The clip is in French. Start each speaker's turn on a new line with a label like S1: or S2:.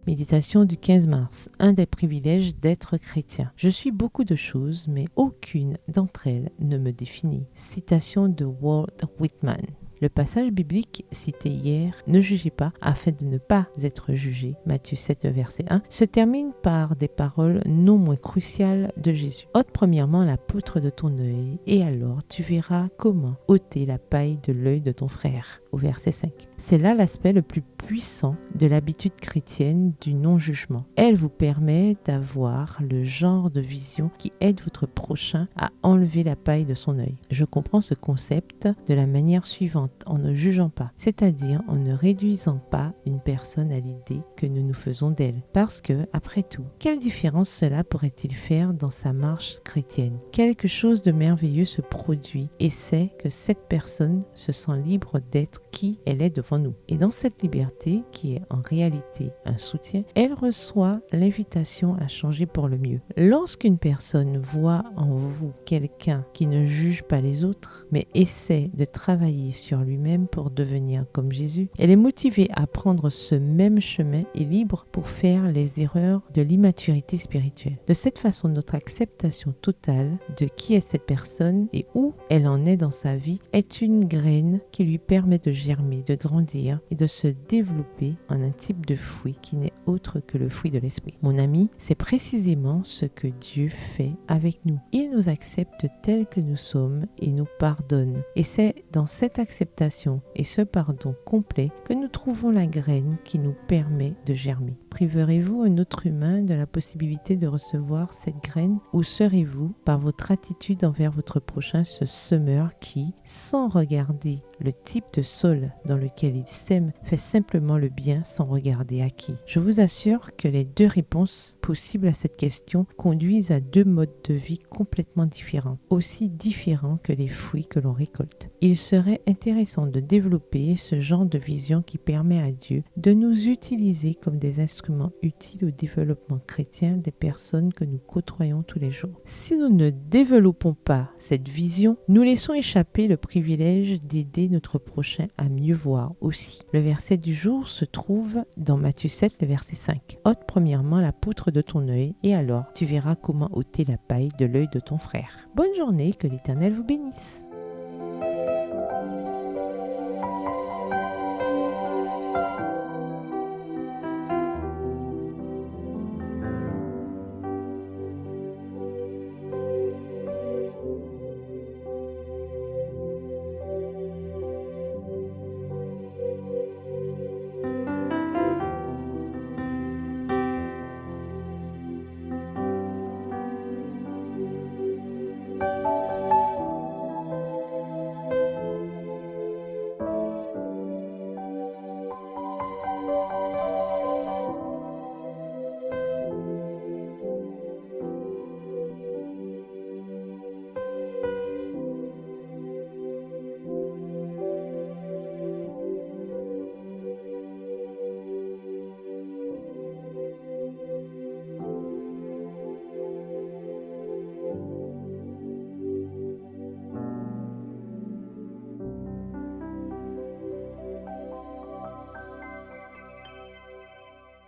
S1: Méditation du 15 mars. Un des privilèges d'être chrétien. Je suis beaucoup de choses, mais aucune d'entre elles ne me définit. Citation de Walt Whitman. Le passage biblique cité hier, ne jugez pas afin de ne pas être jugé, Matthieu 7, verset 1, se termine par des paroles non moins cruciales de Jésus. Ôte premièrement la poutre de ton œil, et alors tu verras comment ôter la paille de l'œil de ton frère, au verset 5. C'est là l'aspect le plus puissant de l'habitude chrétienne du non-jugement. Elle vous permet d'avoir le genre de vision qui aide votre prochain à enlever la paille de son œil. Je comprends ce concept de la manière suivante, en ne jugeant pas, c'est-à-dire en ne réduisant pas une personne à l'idée que nous nous faisons d'elle. Parce que, après tout, quelle différence cela pourrait-il faire dans sa marche chrétienne? Quelque chose de merveilleux se produit et c'est que cette personne se sent libre d'être qui elle est devant nous. Et dans cette liberté, qui est en réalité un soutien, elle reçoit l'invitation à changer pour le mieux. Lorsqu'une personne voit en vous quelqu'un qui ne juge pas les autres, mais essaie de travailler sur lui-même pour devenir comme Jésus, elle est motivée à prendre ce même chemin et libre pour faire les erreurs de l'immaturité spirituelle. De cette façon, notre acceptation totale de qui est cette personne et où elle en est dans sa vie est une graine qui lui permet de germer, de grandir et de se développer en un type de fruit qui n'est autre que le fruit de l'esprit. Mon ami, c'est précisément ce que Dieu fait avec nous. Il nous accepte tels que nous sommes et nous pardonne. Et c'est dans cette acceptation et ce pardon complet que nous trouvons la graine qui nous permet de germer. Priverez-vous un autre humain de la possibilité de recevoir cette graine ou serez-vous, par votre attitude envers votre prochain, ce semeur qui, sans regarder le type de sol dans lequel il sème, fait simplement le bien sans regarder à qui? Je vous assure que les deux réponses possibles à cette question conduisent à deux modes de vie complètement différents, aussi différents que les fruits que l'on récolte. Il serait intéressant de développer ce genre de vision qui permet à Dieu de nous utiliser comme des instruments utiles au développement chrétien des personnes que nous côtoyons tous les jours. Si nous ne développons pas cette vision, nous laissons échapper le privilège d'aider notre prochain à mieux voir aussi. Le verset du jour se trouve dans Matthieu 7, le verset 5. Ôte premièrement la poutre de ton œil et alors tu verras comment ôter la paille de l'œil de ton frère. Bonne journée, que l'Éternel vous bénisse.